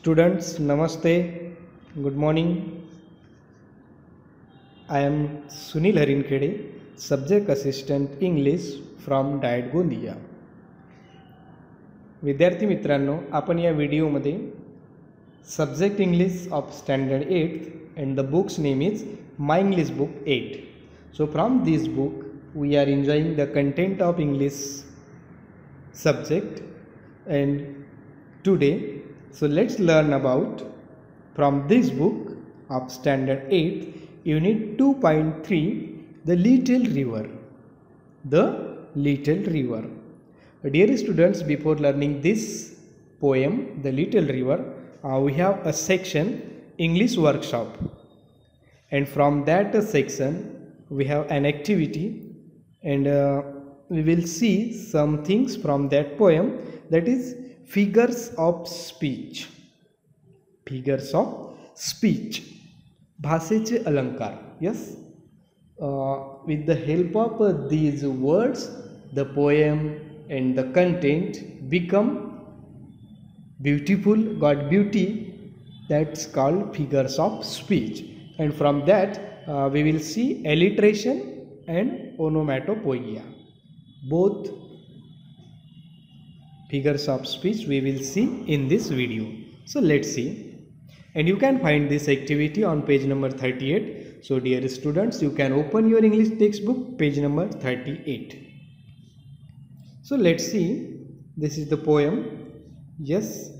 Students, Namaste, good morning. I am Sunil Harinkede, Subject Assistant English from Diet Gondia. विद्यार्थी मित्रांनो, आपण या व्हिडिओमध्ये subject English of standard 8th and the book's name is My English Book 8. So from this book we are enjoying the content of English subject, and today let's learn about from this book of standard 8 unit 2.3 the little river. The little river. Dear students, before learning this poem the little river, we have a section English workshop, and from that section we have an activity, and we will see some things from that poem, that is figures of speech. Figures of speech, भाषेचे अलंकार. Yes, with the help of these words the poem and the content become beautiful, got beauty. That's called figures of speech, and from that we will see alliteration and onomatopoeia. Both figures of speech we will see in this video. So let's see, and you can find this activity on page number 38. So dear students, you can open your English textbook, page number 38. So let's see, this is the poem. Yes,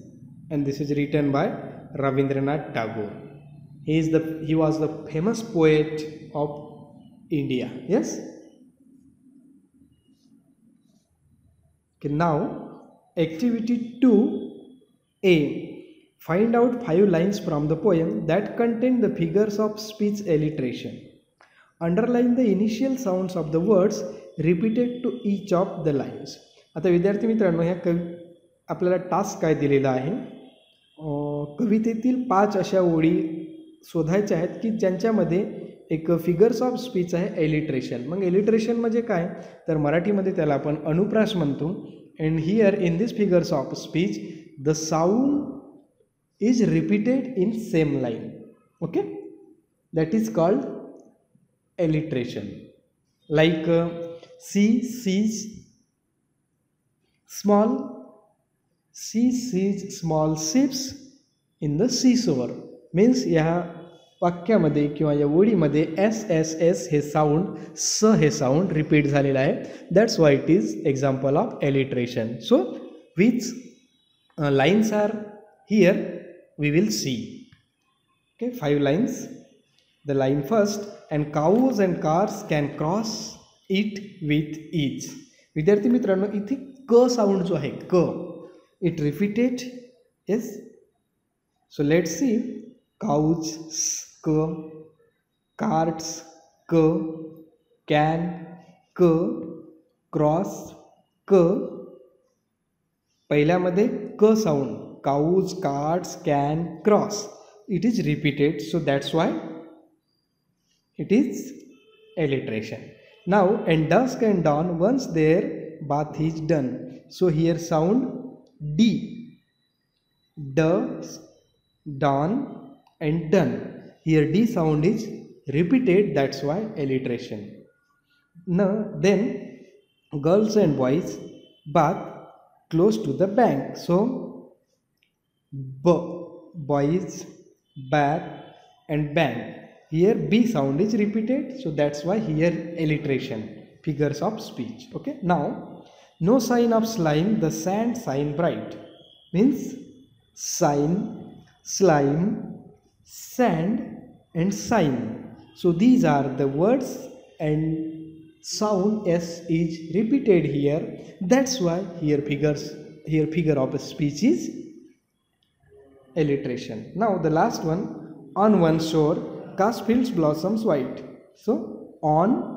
and this is written by Rabindranath Tagore. He was the famous poet of India. Yes. Okay, now activity 2A. Find out 5 lines from the poem that contain the figures of speech alliteration. Underline the initial sounds of the words repeated to each of the lines. आता विद्यार्थी मित्रांनो, ह्या आपल्याला task काय दिलेला आहे, कवितेतील 5 अशा ओळी शोधायच्या आहेत की ज्यांच्यामध्ये एक फिगर्स ऑफ स्पीच आहे, एलिट्रेशन. मग एलिट्रेशन म्हणजे काय, तर मराठीमध्ये त्याला आपण अनुप्रास म्हणतो. And here in this figures of speech the sound is repeated in same line. Okay, that is called alliteration. Like she sees small ships in the seashore. Means या वाक्यामध्ये किंवा या ओळीमध्ये SSS हे साऊंड, स हे साऊंड रिपीट झालेलं आहे. That's why it is example of alliteration. So which lines are here we will see. Okay, 5 lines. The line first, and cows and cars can cross it with ease. विद्यार्थी मित्रांनो, इथे क sound जो आहे, क, it repeated. Yes, so let's see. Cows क, carts क, can क, क्रॉस क. पहिल्यामध्ये क sound, cows, carts, can, cross, it is repeated. So that's why it is alliteration. Now, and dusk and dawn once their bath is done. So here sound D, dusk, dawn and done. Here D sound is repeated, that's why alliteration. Now then girls and boys bath close to the bank. So boys, bath and bank. Here B sound is repeated, so that's why here alliteration, figures of speech. Okay, now no sign of slime, the sand shine bright. Means sign, slime, sand and sign. So these are the words and sound S is repeated here. That's why here figure of speech is alliteration. Now the last one, on one shore cast fields blossoms white. So on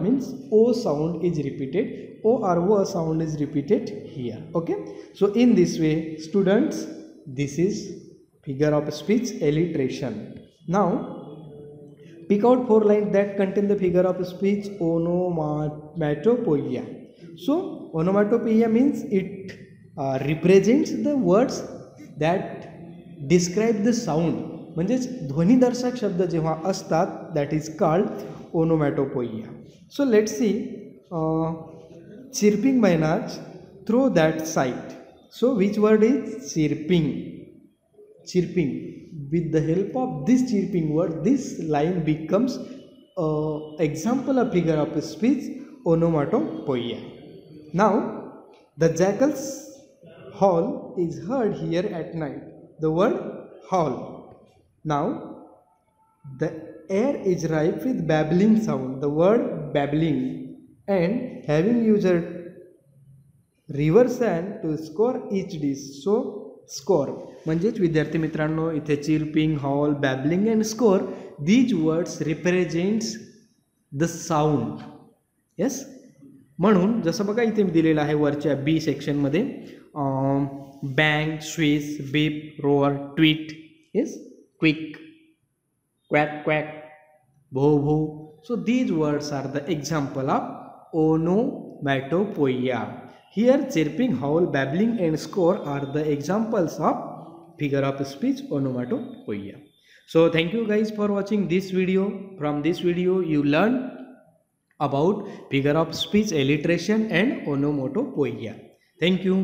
means O sound is repeated, O or O sound is repeated here. Okay, so in this way students, this is figure of speech alliteration. Now pick out 4 lines that contain the figure of speech onomatopoeia. So onomatopoeia means it represents the words that describe the sound, म्हणजेच ध्वनिदर्शक शब्द जेव्हा असतात that is called onomatopoeia. So let's see chirping mynas through that site. So which word is chirping? Chirping. With the help of this chirping word, this line becomes example of figure of speech onomatopoeia. Now the jackal's howl is heard here at night. The word howl. Now the air is rife with babbling sound. The word babbling. And having used river sand to score each dish. So score म्हणजेच विद्यार्थी मित्रांनो इथे chirping, howl, babbling and score these words represents the sound. Yes, म्हणून जसं बघा इथे दिलेलं आहे वरच्या बी सेक्शनमध्ये bang, swish, beep, roar, tweet, yes, quick, quack quack, भो भो. So these words are the example of onomatopoeia. Here chirping, howl, babbling and score are the examples of figure of speech onomatopoeia. So thank you guys for watching this video. From this video you learn about figure of speech alliteration and onomatopoeia. Thank you.